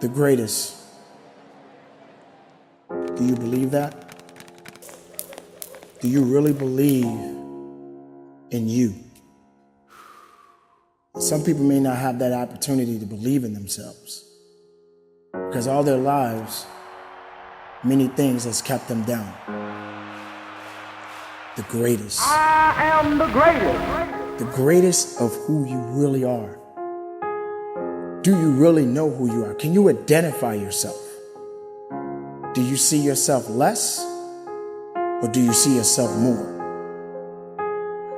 the greatest. Do you believe that? Do you really believe in you? Some people may not have that opportunity to believe in themselves because all their lives, many things has kept them down. The greatest. I am the greatest. The greatest of who you really are. Do you really know who you are? Can you identify yourself? Do you see yourself less or do you see yourself more?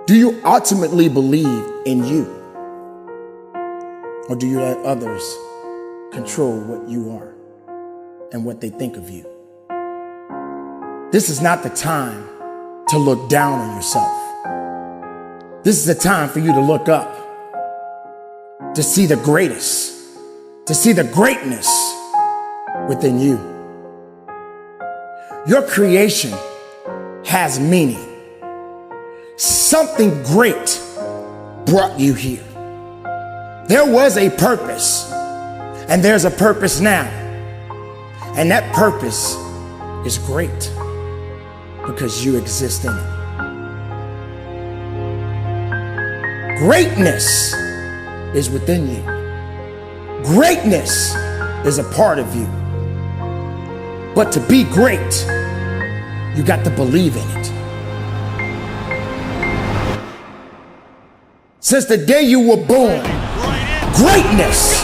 Do you ultimately believe in you? Or do you let others control what you are and what they think of you? This is not the time to look down on yourself. This is the time for you to look up, to see the greatest, to see the greatness within you. Your creation has meaning. Something great brought you here. There was a purpose, and there's a purpose now. And that purpose is great because you exist in it. Greatness is within you. Greatness is a part of you. But to be great, you got to believe in it. Since the day you were born, greatness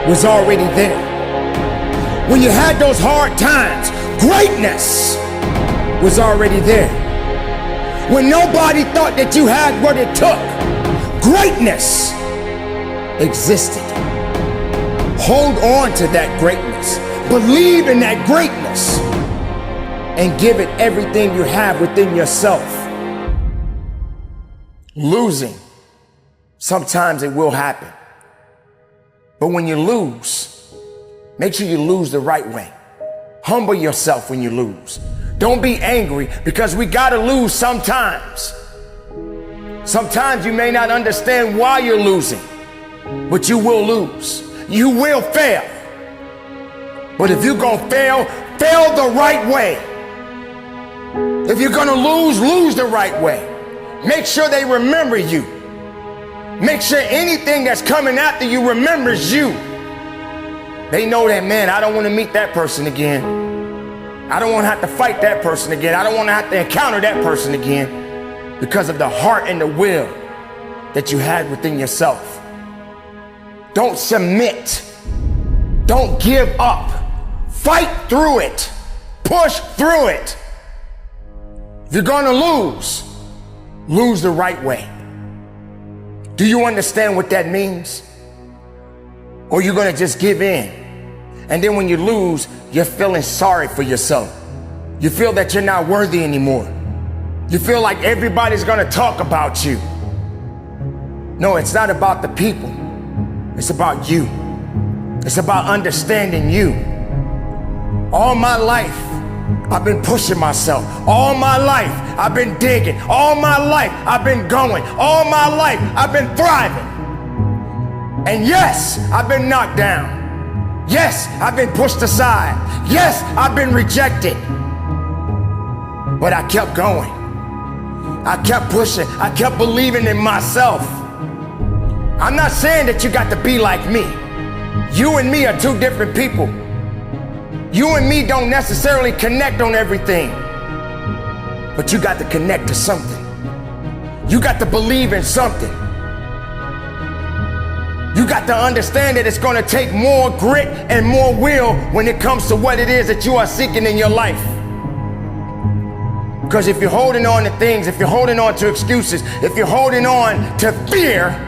was already there. When you had those hard times, greatness was already there. When nobody thought that you had what it took, greatness existed. Hold on to that greatness. Believe in that greatness and give it everything you have within yourself. Losing, sometimes it will happen. But when you lose, make sure you lose the right way. Humble yourself when you lose. Don't be angry because we gotta lose sometimes. Sometimes you may not understand why you're losing, but you will lose. You will fail. But if you're gonna fail, fail the right way. If you're gonna lose, lose the right way. Make sure they remember you. Make sure anything that's coming after you remembers you. They know that, man, I don't want to meet that person again. I don't want to have to fight that person again. I don't want to have to encounter that person again because of the heart and the will that you had within yourself. Don't submit. Don't give up. Fight through it. Push through it. If you're going to lose, lose the right way. Do you understand what that means? Or you're going to just give in? And then when you lose, you're feeling sorry for yourself. You feel that you're not worthy anymore. You feel like everybody's going to talk about you. No, it's not about the people. It's about you. It's about understanding you. All my life, I've been pushing myself. All my life, I've been digging. All my life, I've been going. All my life, I've been thriving. And yes, I've been knocked down. Yes, I've been pushed aside. Yes, I've been rejected. But I kept going. I kept pushing. I kept believing in myself. I'm not saying that you got to be like me. You and me are two different people. You and me don't necessarily connect on everything. But you got to connect to something. You got to believe in something. You got to understand that it's going to take more grit and more will when it comes to what it is that you are seeking in your life. Because if you're holding on to things, if you're holding on to excuses, if you're holding on to fear,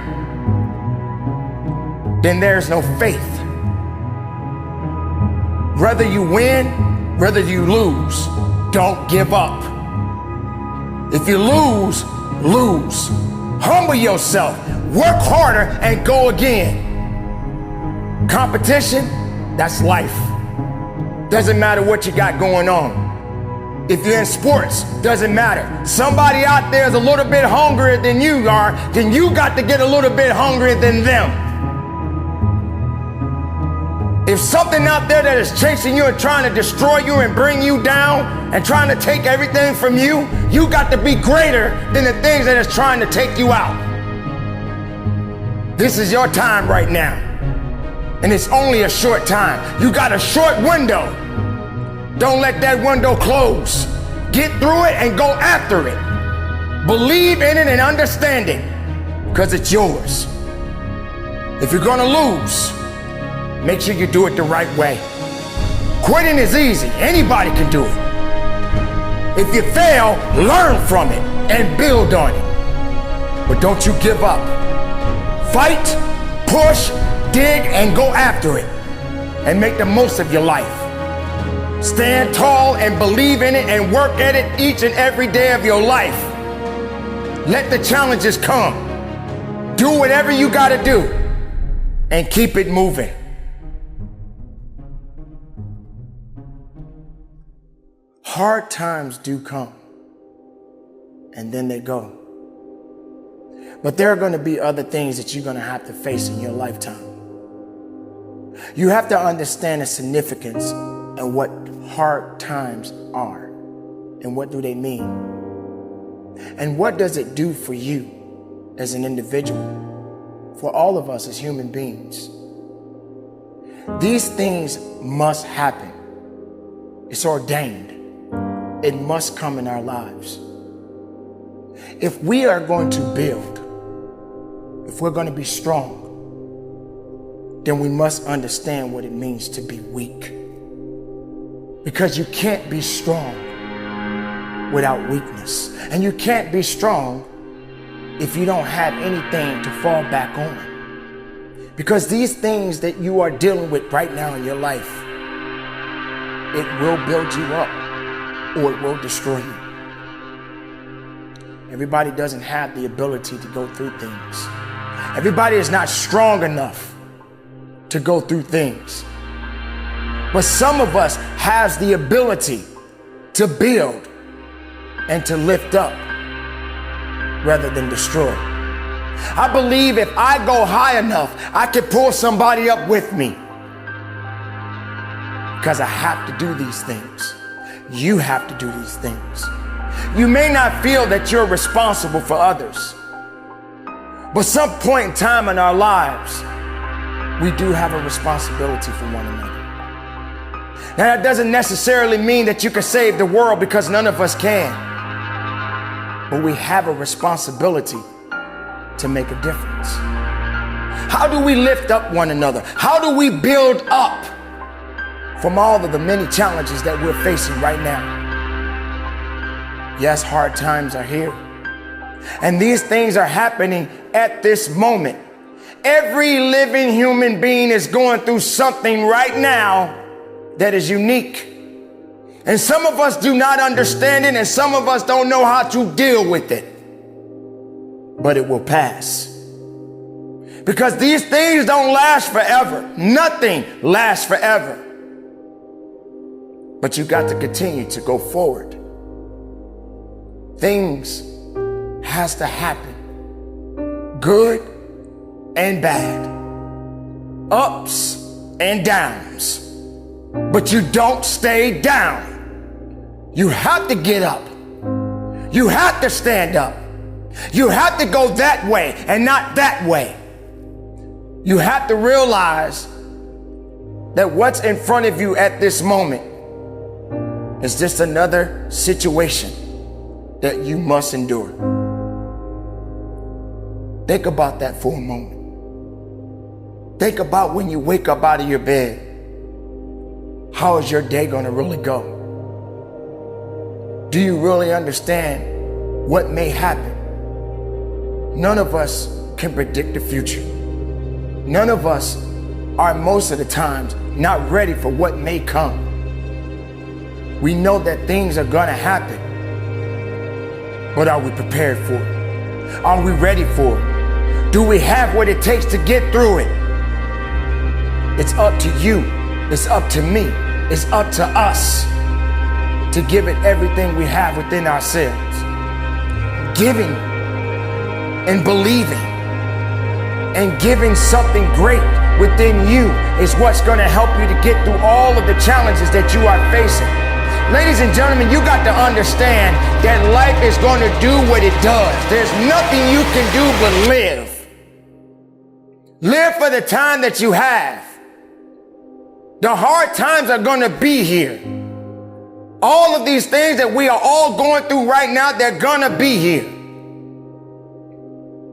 then there's no faith. Whether you win, whether you lose, don't give up. If you lose, lose. Humble yourself, work harder, and go again. Competition, that's life. Doesn't matter what you got going on. If you're in sports, doesn't matter. Somebody out there is a little bit hungrier than you are, then you got to get a little bit hungrier than them. If something out there that is chasing you and trying to destroy you and bring you down and trying to take everything from you, you got to be greater than the things that is trying to take you out. This is your time right now. And it's only a short time. You got a short window. Don't let that window close. Get through it and go after it. Believe in it and understand it, because it's yours. If you're gonna lose, make sure you do it the right way. Quitting is easy. Anybody can do it. If you fail, learn from it and build on it. But don't you give up. Fight, push, dig, and go after it. And make the most of your life. Stand tall and believe in it and work at it each and every day of your life. Let the challenges come. Do whatever you gotta do and keep it moving. Hard times do come and then they go. But there are going to be other things that you're going to have to face in your lifetime. You have to understand the significance and what hard times are and what do they mean. And what does it do for you as an individual, for all of us as human beings? These things must happen. It's ordained. It must come in our lives. If we are going to build, if we're going to be strong, then we must understand what it means to be weak. Because you can't be strong without weakness. And you can't be strong if you don't have anything to fall back on. Because these things that you are dealing with right now in your life, it will build you up or it will destroy you. Everybody doesn't have the ability to go through things. Everybody is not strong enough to go through things. But some of us has the ability to build and to lift up rather than destroy. I believe if I go high enough, I can pull somebody up with me. Because I have to do these things. You have to do these things. You may not feel that you're responsible for others, but some point in time in our lives, we do have a responsibility for one another. Now, that doesn't necessarily mean that you can save the world, because none of us can. But we have a responsibility to make a difference. How do we lift up one another? How do we build up from all of the many challenges that we're facing right now? Yes, hard times are here. And these things are happening at this moment. Every living human being is going through something right now that is unique. And some of us do not understand it, and some of us don't know how to deal with it. But it will pass. Because these things don't last forever. Nothing lasts forever. But you got to continue to go forward. Things has to happen. Good and bad. Ups and downs. But you don't stay down. You have to get up. You have to stand up. You have to go that way and not that way. You have to realize that what's in front of you at this moment is just another situation that you must endure. Think about that for a moment. Think about when you wake up out of your bed. How is your day going to really go? Do you really understand what may happen? None of us can predict the future. None of us are most of the times not ready for what may come. We know that things are going to happen. But are we prepared for it? Are we ready for it? Do we have what it takes to get through it? It's up to you. It's up to me. It's up to us to give it everything we have within ourselves. Giving and believing and giving something great within you is what's going to help you to get through all of the challenges that you are facing. Ladies and gentlemen, you got to understand that life is going to do what it does. There's nothing you can do but live. Live for the time that you have. The hard times are going to be here. All of these things that we are all going through right now, they're going to be here.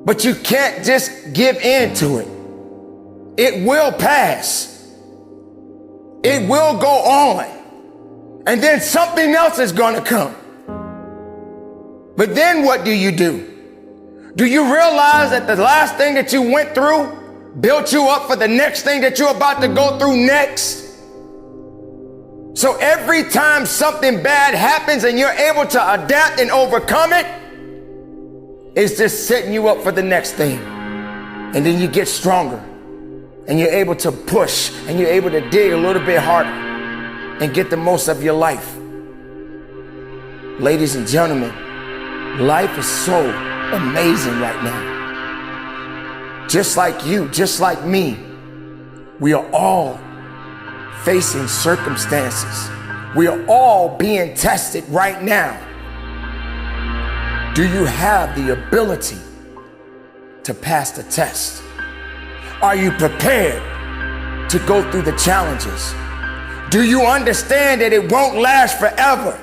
But you can't just give in to it. It will pass. It will go on. And then something else is going to come. But then what do? Do you realize that the last thing that you went through built you up for the next thing that you're about to go through next? So every time something bad happens and you're able to adapt and overcome it, it's just setting you up for the next thing. And then you get stronger and you're able to push and you're able to dig a little bit harder and get the most of your life. Ladies and gentlemen, life is so amazing right now. Just like you, just like me, we are all facing circumstances. We are all being tested right now. Do you have the ability to pass the test? Are you prepared to go through the challenges? Do you understand that it won't last forever?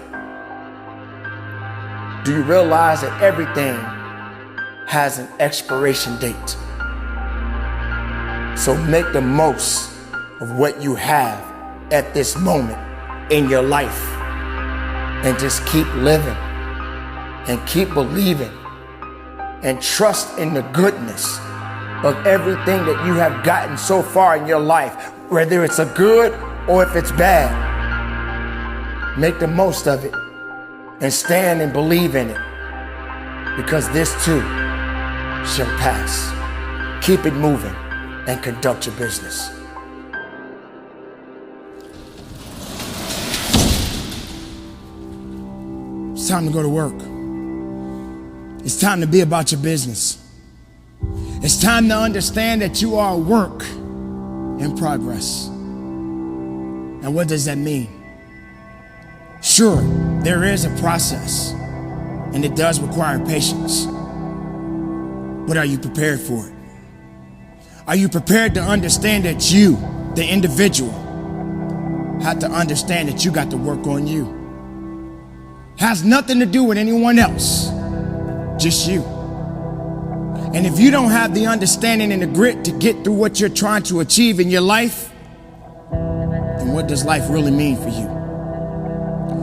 Do you realize that everything has an expiration date? So make the most of what you have at this moment in your life and just keep living and keep believing and trust in the goodness of everything that you have gotten so far in your life, whether it's a good or if it's bad. Make the most of it and stand and believe in it, because this too shall pass. Keep it moving and conduct your business. It's time to go to work. It's time to be about your business. It's time to understand that you are a work in progress. And what does that mean? Sure, there is a process, and it does require patience. But are you prepared for it? Are you prepared to understand that you, the individual, have to understand that you got to work on you? Has nothing to do with anyone else, just you. And if you don't have the understanding and the grit to get through what you're trying to achieve in your life, then what does life really mean for you?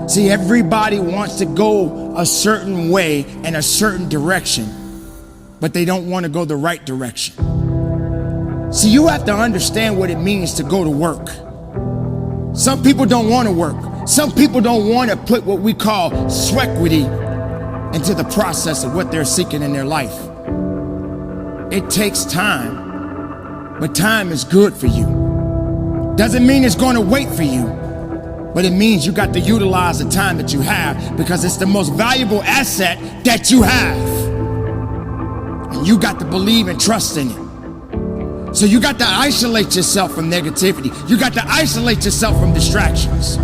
See, everybody wants to go a certain way in a certain direction, but they don't want to go the right direction. See, you have to understand what it means to go to work. Some people don't want to work. Some people don't want to put what we call sweatequity into the process of what they're seeking in their life. It takes time, but time is good for you. Doesn't mean it's going to wait for you, but it means you got to utilize the time that you have, because it's the most valuable asset that you have. And you got to believe and trust in it. So you got to isolate yourself from negativity. You got to isolate yourself from distractions.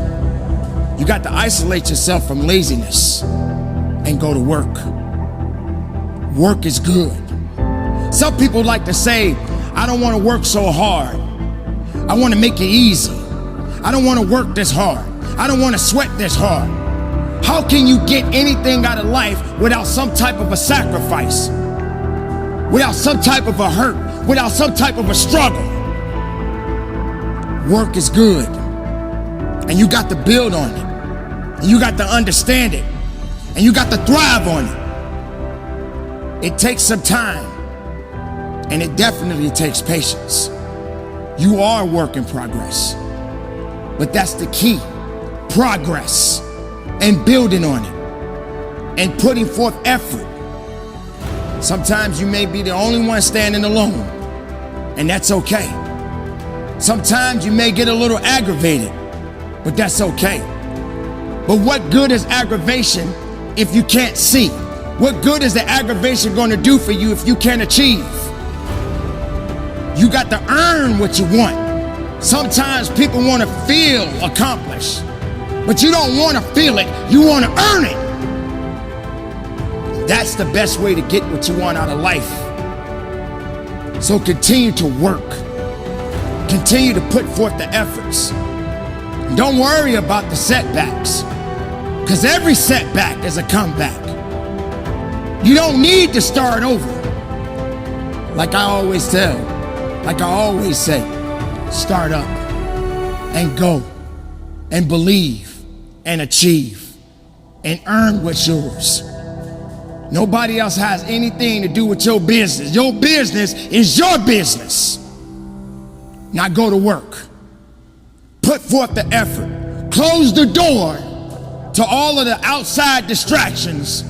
You got to isolate yourself from laziness and go to work. Work is good. Some people like to say, I don't want to work so hard. I want to make it easy. I don't want to work this hard. I don't want to sweat this hard. How can you get anything out of life without some type of a sacrifice? Without some type of a hurt? Without some type of a struggle? Work is good. And you got to build on it. And you got to understand it. And you got to thrive on it. It takes some time. And it definitely takes patience. You are a work in progress. But that's the key. Progress. And building on it. And putting forth effort. Sometimes you may be the only one standing alone. And that's okay. Sometimes you may get a little aggravated. But that's okay. But what good is aggravation if you can't see? What good is the aggravation going to do for you if you can't achieve? You got to earn what you want. Sometimes people want to feel accomplished, but you don't want to feel it, you want to earn it. That's the best way to get what you want out of life. So continue to work. Continue to put forth the efforts. And don't worry about the setbacks, because every setback is a comeback. You don't need to start over. Like I always say, start up and go and believe and achieve and earn what's yours. Nobody else has anything to do with your business. Your business is your business. Now go to work. Put forth the effort. Close the door to all of the outside distractions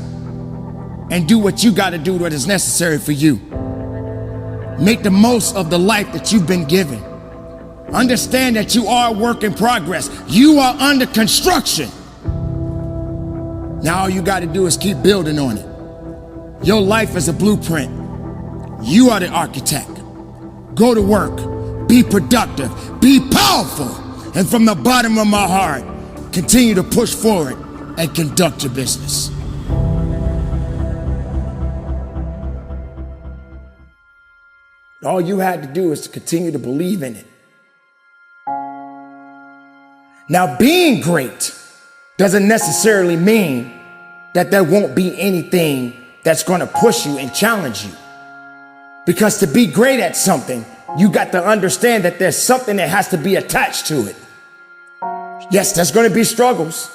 and do what you got to do, what is necessary for you. Make the most of the life that you've been given. Understand that you are a work in progress. You are under construction. Now all you got to do is keep building on it. Your life is a blueprint. You are the architect. Go to work. Be productive. Be powerful. And from the bottom of my heart, continue to push forward and conduct your business. All you had to do is to continue to believe in it. Now, being great doesn't necessarily mean that there won't be anything that's going to push you and challenge you. Because to be great at something, you got to understand that there's something that has to be attached to it. Yes, there's going to be struggles.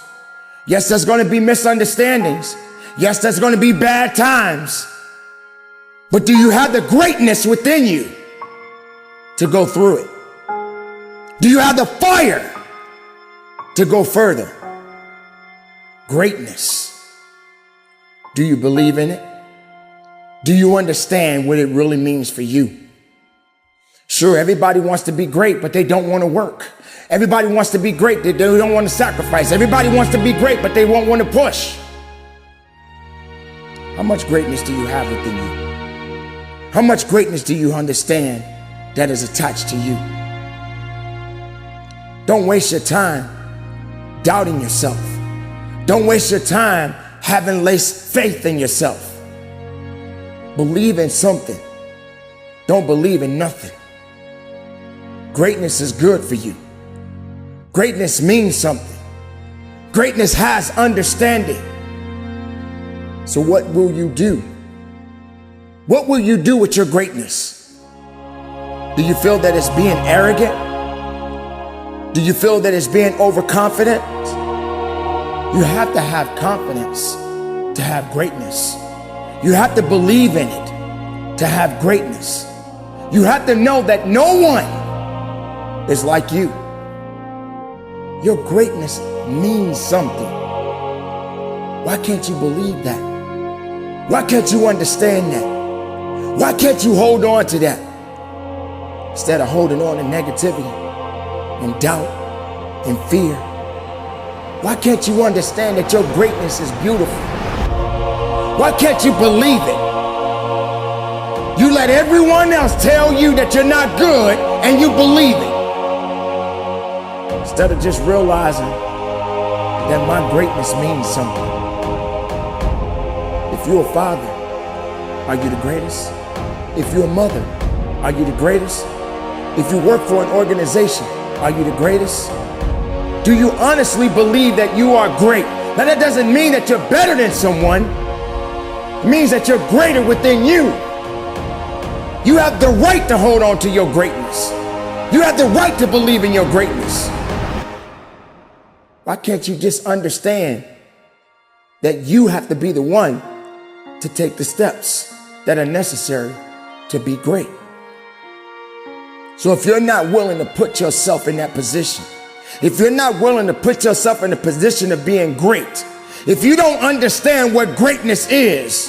Yes, there's going to be misunderstandings. Yes, there's going to be bad times. But do you have the greatness within you to go through it? Do you have the fire to go further? Greatness. Do you believe in it? Do you understand what it really means for you? Sure, everybody wants to be great, but they don't want to work. Everybody wants to be great, they don't want to sacrifice. Everybody wants to be great, but they won't want to push. How much greatness do you have within you? How much greatness do you understand that is attached to you? Don't waste your time doubting yourself. Don't waste your time having less faith in yourself. Believe in something. Don't believe in nothing. Greatness is good for you. Greatness means something. Greatness has understanding. So what will you do? What will you do with your greatness? Do you feel that it's being arrogant? Do you feel that it's being overconfident? You have to have confidence to have greatness. You have to believe in it to have greatness. You have to know that no one is like you. Your greatness means something. Why can't you believe that? Why can't you understand that? Why can't you hold on to that instead of holding on to negativity and doubt and fear? Why can't you understand that your greatness is beautiful? Why can't you believe it? You let everyone else tell you that you're not good and you believe it. Instead of just realizing that my greatness means something. If you're a father, are you the greatest? If you're a mother, are you the greatest? If you work for an organization, are you the greatest? Do you honestly believe that you are great? Now that doesn't mean that you're better than someone. It means that you're greater within you. You have the right to hold on to your greatness. You have the right to believe in your greatness. Why can't you just understand that you have to be the one to take the steps that are necessary to be great? So if you're not willing to put yourself in that position, if you're not willing to put yourself in the position of being great, if you don't understand what greatness is,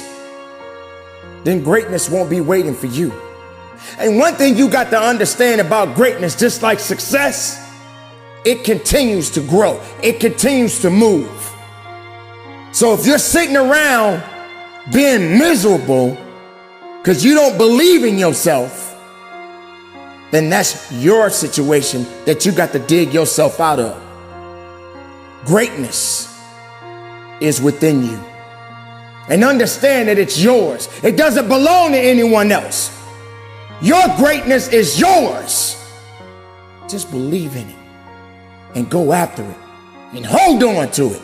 then greatness won't be waiting for you. And one thing you got to understand about greatness, just like success, it continues to grow. It continues to move. So if you're sitting around being miserable because you don't believe in yourself, then that's your situation that you got to dig yourself out of. Greatness is within you. And understand that it's yours. It doesn't belong to anyone else. Your greatness is yours. Just believe in it and go after it and hold on to it.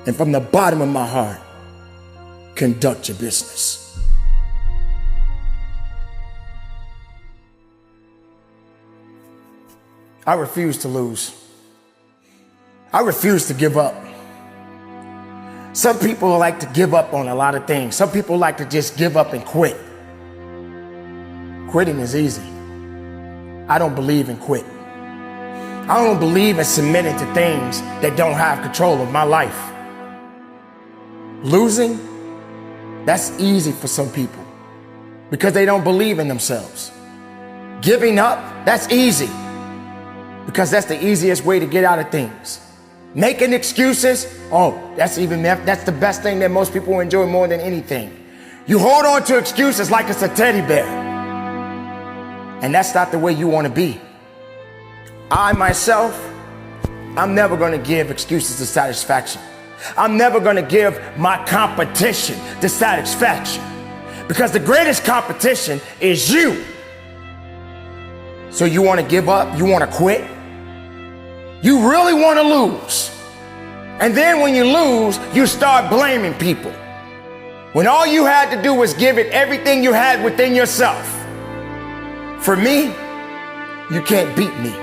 And from the bottom of my heart, conduct your business. I refuse to lose. I refuse to give up. Some people like to give up on a lot of things. Some people like to just give up and quit. Quitting is easy. I don't believe in quit. I don't believe in submitting to things that don't have control of my life. Losing, that's easy for some people because they don't believe in themselves. Giving up, that's easy because that's the easiest way to get out of things. Making excuses, that's the best thing that most people enjoy more than anything. You hold on to excuses like it's a teddy bear. And that's not the way you want to be. I myself, I'm never going to give excuses to satisfaction. I'm never going to give my competition the satisfaction because the greatest competition is you. So you want to give up? You want to quit? You really want to lose. And then when you lose, you start blaming people. When all you had to do was give it everything you had within yourself. For me, you can't beat me.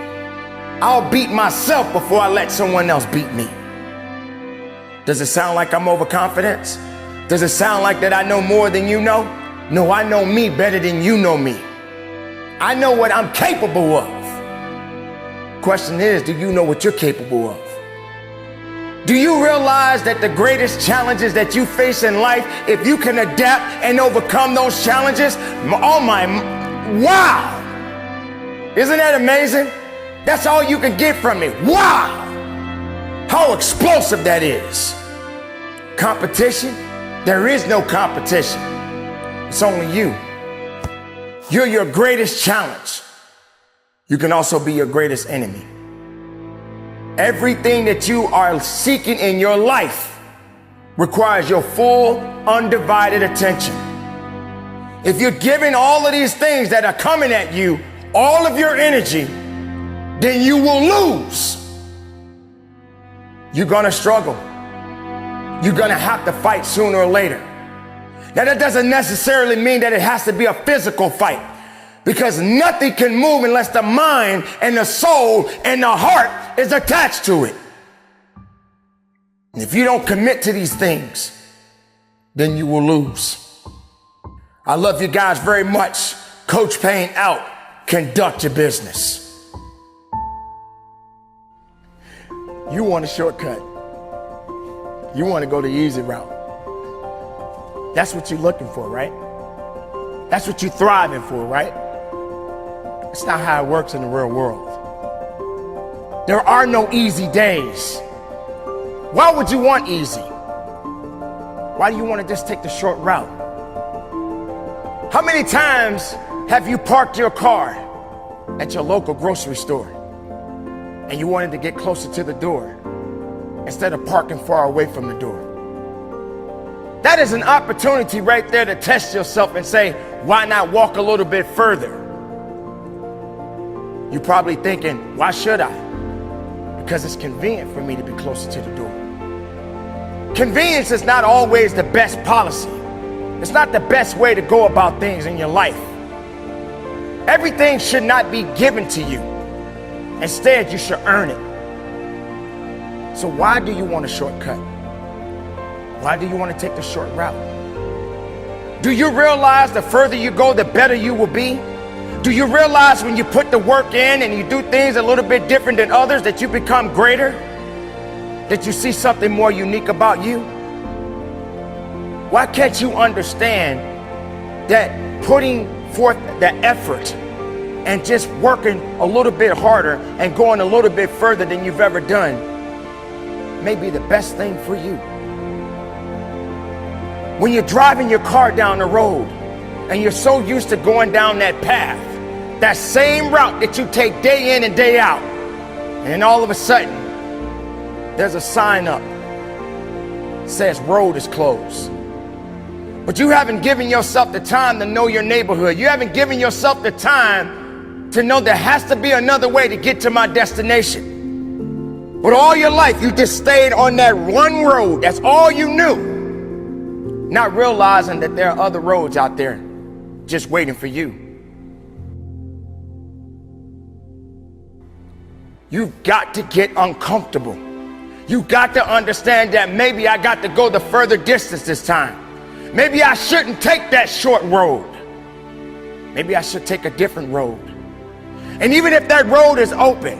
I'll beat myself before I let someone else beat me. Does it sound like I'm overconfident? Does it sound like that I know more than you know? No, I know me better than you know me. I know what I'm capable of. Question is, do you know what you're capable of? Do you realize that the greatest challenges that you face in life, if you can adapt and overcome those challenges, wow! Isn't that amazing? That's all you can get from me. Wow! How explosive that is. Competition? There is no competition. It's only you. You're your greatest challenge. You can also be your greatest enemy. Everything that you are seeking in your life requires your full, undivided attention. If you're giving all of these things that are coming at you, all of your energy, then you will lose. You're gonna struggle. You're gonna have to fight sooner or later. Now that doesn't necessarily mean that it has to be a physical fight, because nothing can move unless the mind and the soul and the heart is attached to it. And if you don't commit to these things, then you will lose. I love you guys very much. Coach Payne out. Conduct your business. You want a shortcut. You want to go the easy route. That's what you're looking for, right? That's what you're thriving for, right? It's not how it works in the real world. There are no easy days. Why would you want easy? Why do you want to just take the short route? How many times have you parked your car at your local grocery store and you wanted to get closer to the door instead of parking far away from the door? That is an opportunity right there to test yourself and say, why not walk a little bit further? You're probably thinking, why should I? Because it's convenient for me to be closer to the door. Convenience is not always the best policy. It's not the best way to go about things in your life. Everything should not be given to you. Instead, you should earn it. So why do you want a shortcut? Why do you want to take the short route? Do you realize the further you go, the better you will be? Do you realize when you put the work in and you do things a little bit different than others that you become greater? That you see something more unique about you? Why can't you understand that putting forth the effort and just working a little bit harder and going a little bit further than you've ever done may be the best thing for you? When you're driving your car down the road and you're so used to going down that path that same route that you take day in and day out. And then all of a sudden, there's a sign up that says road is closed. But you haven't given yourself the time to know your neighborhood. You haven't given yourself the time to know there has to be another way to get to my destination. But all your life, you just stayed on that one road. That's all you knew. Not realizing that there are other roads out there just waiting for you. You've got to get uncomfortable. You've got to understand that maybe I got to go the further distance this time. Maybe I shouldn't take that short road. Maybe I should take a different road. And even if that road is open,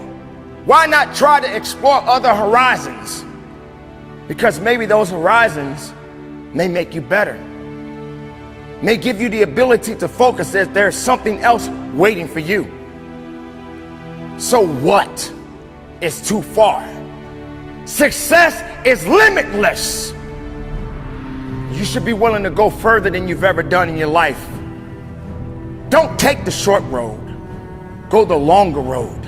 why not try to explore other horizons? Because maybe those horizons may make you better, may give you the ability to focus as there's something else waiting for you. So what is too far? Success is limitless. You should be willing to go further than you've ever done in your life. Don't take the short road. Go the longer road.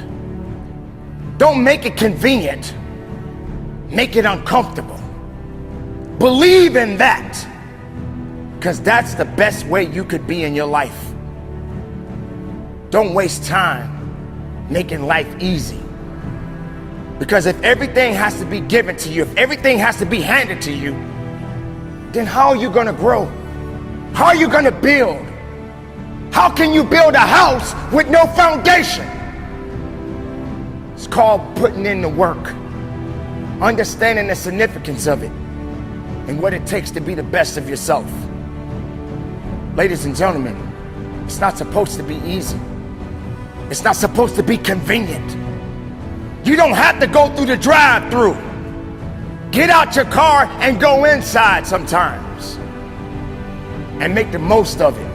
Don't make it convenient. Make it uncomfortable. Believe in that, because that's the best way you could be in your life. Don't waste time making life easy. Because if everything has to be given to you, if everything has to be handed to you, then how are you going to grow? How are you going to build? How can you build a house with no foundation? It's called putting in the work, understanding the significance of it, and what it takes to be the best of yourself. Ladies and gentlemen, it's not supposed to be easy. It's not supposed to be convenient. You don't have to go through the drive-through. Get out your car and go inside sometimes and make the most of it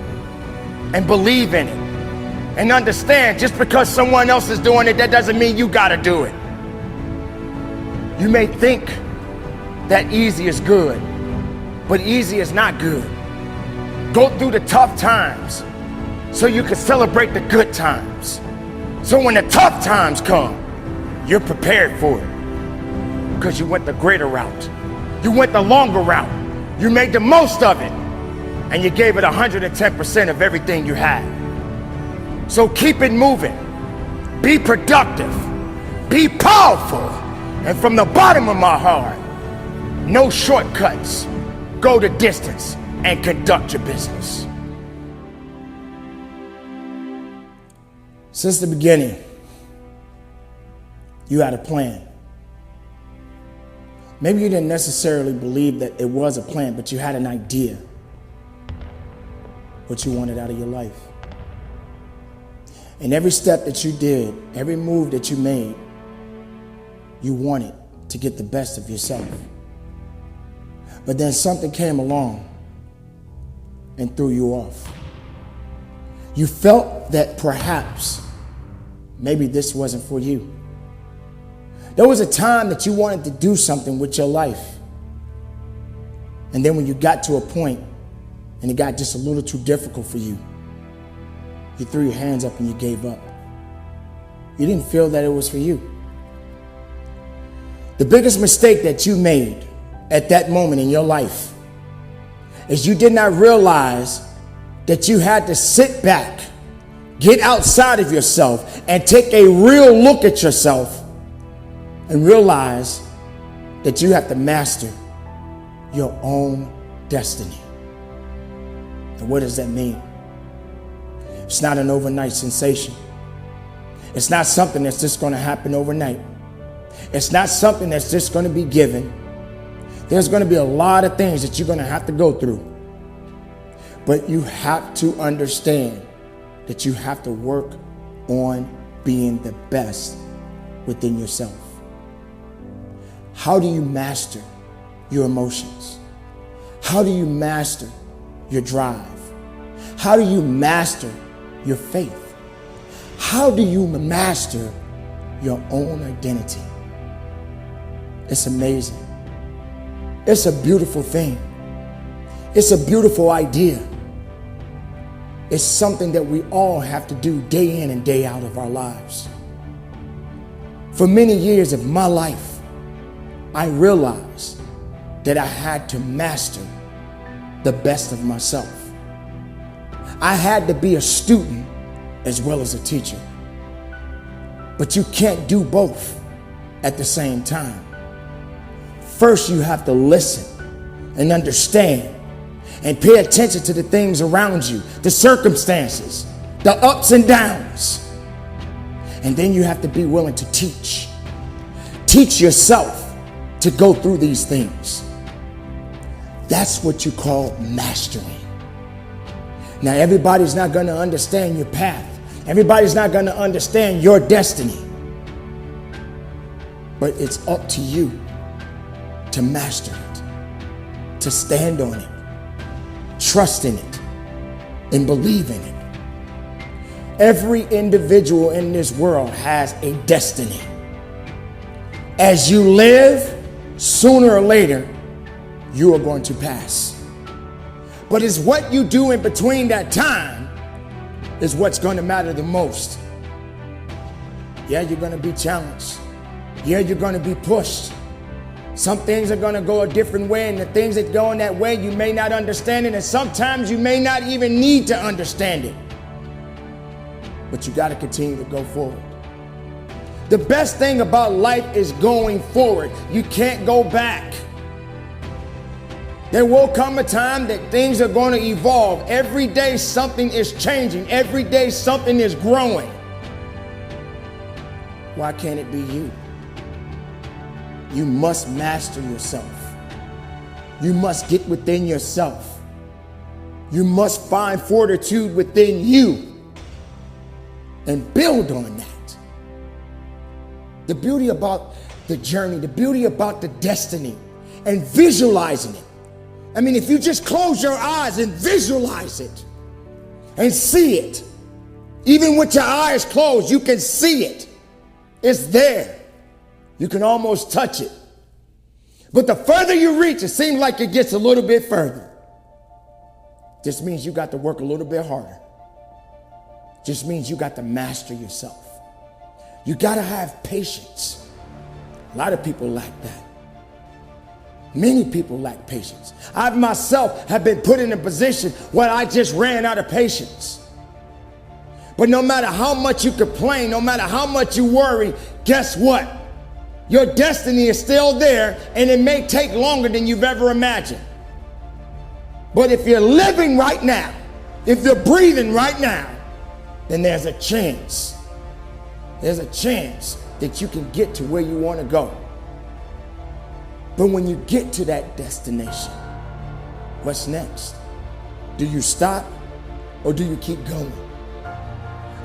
and believe in it and understand just because someone else is doing it, that doesn't mean you gotta do it. You may think that easy is good, but easy is not good. Go through the tough times so you can celebrate the good times. So when the tough times come, you're prepared for it. Because you went the greater route. You went the longer route. You made the most of it. And you gave it 110% of everything you had. So keep it moving. Be productive. Be powerful. And from the bottom of my heart, no shortcuts. Go the distance and conduct your business. Since the beginning, you had a plan. Maybe you didn't necessarily believe that it was a plan, but you had an idea what you wanted out of your life. And every step that you did, every move that you made, you wanted to get the best of yourself. But then something came along and threw you off. You felt that perhaps maybe this wasn't for you. There was a time that you wanted to do something with your life. And then when you got to a point and it got just a little too difficult for you, you threw your hands up and you gave up. You didn't feel that it was for you. The biggest mistake that you made at that moment in your life is you did not realize that you had to sit back, get outside of yourself, and take a real look at yourself and realize that you have to master your own destiny. And what does that mean? It's not an overnight sensation. It's not something that's just going to happen overnight. It's not something that's just going to be given. There's going to be a lot of things that you're going to have to go through. But you have to understand that you have to work on being the best within yourself. How do you master your emotions? How do you master your drive? How do you master your faith? How do you master your own identity? It's amazing. It's a beautiful thing. It's a beautiful idea. It's something that we all have to do day in and day out of our lives. For many years of my life, I realized that I had to master the best of myself. I had to be a student as well as a teacher. But you can't do both at the same time. First, you have to listen and understand and pay attention to the things around you, the circumstances, the ups and downs. And then you have to be willing to teach. Teach yourself to go through these things. That's what you call mastering. Now, everybody's not going to understand your path. Everybody's not going to understand your destiny. But it's up to you to master it, to stand on it, trust in it, and believe in it. Every individual in this world has a destiny. As you live, sooner or later, you are going to pass. But it's what you do in between that time is what's going to matter the most. Yeah, you're going to be challenged. Yeah, you're going to be pushed. Some things are going to go a different way, and the things that go in that way, you may not understand it, and sometimes you may not even need to understand it. But you got to continue to go forward. The best thing about life is going forward. You can't go back. There will come a time that things are going to evolve. Every day something is changing. Every day something is growing. Why can't it be you? You must master yourself. You must get within yourself. You must find fortitude within you and build on that. The beauty about the journey, the beauty about the destiny, and visualizing it. I mean, if you just close your eyes and visualize it and see it, even with your eyes closed, you can see it. It's there. You can almost touch it. But the further you reach, it seems like it gets a little bit further. Just means you got to work a little bit harder. Just means you got to master yourself. You got to have patience. A lot of people lack that. Many people lack patience. I myself have been put in a position where I just ran out of patience. But no matter how much you complain, no matter how much you worry, guess what? Your destiny is still there, and it may take longer than you've ever imagined. But if you're living right now, if you're breathing right now, then there's a chance. There's a chance that you can get to where you want to go. But when you get to that destination, what's next? Do you stop or do you keep going?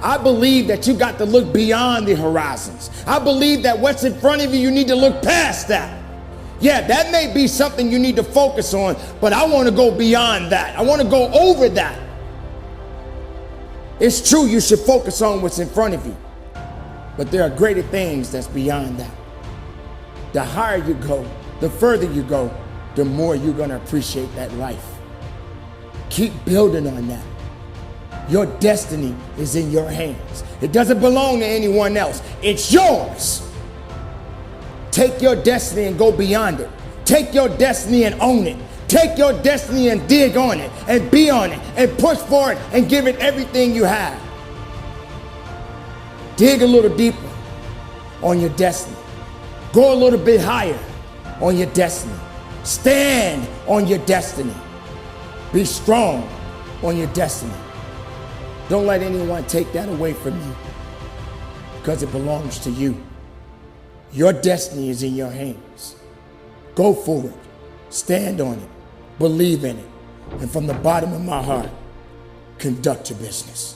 I believe that you got to look beyond the horizons. I believe that what's in front of you, you need to look past that. Yeah, that may be something you need to focus on, but I want to go beyond that. I want to go over that. It's true, you should focus on what's in front of you, but there are greater things that's beyond that. The higher you go, the further you go, the more you're going to appreciate that life. Keep building on that. Your destiny is in your hands. It doesn't belong to anyone else. It's yours. Take your destiny and go beyond it. Take your destiny and own it. Take your destiny and dig on it and be on it and push for it and give it everything you have. Dig a little deeper on your destiny. Go a little bit higher on your destiny. Stand on your destiny. Be strong on your destiny. Don't let anyone take that away from you, because it belongs to you. Your destiny is in your hands. Go forward. Stand on it. Believe in it. And from the bottom of my heart, conduct your business.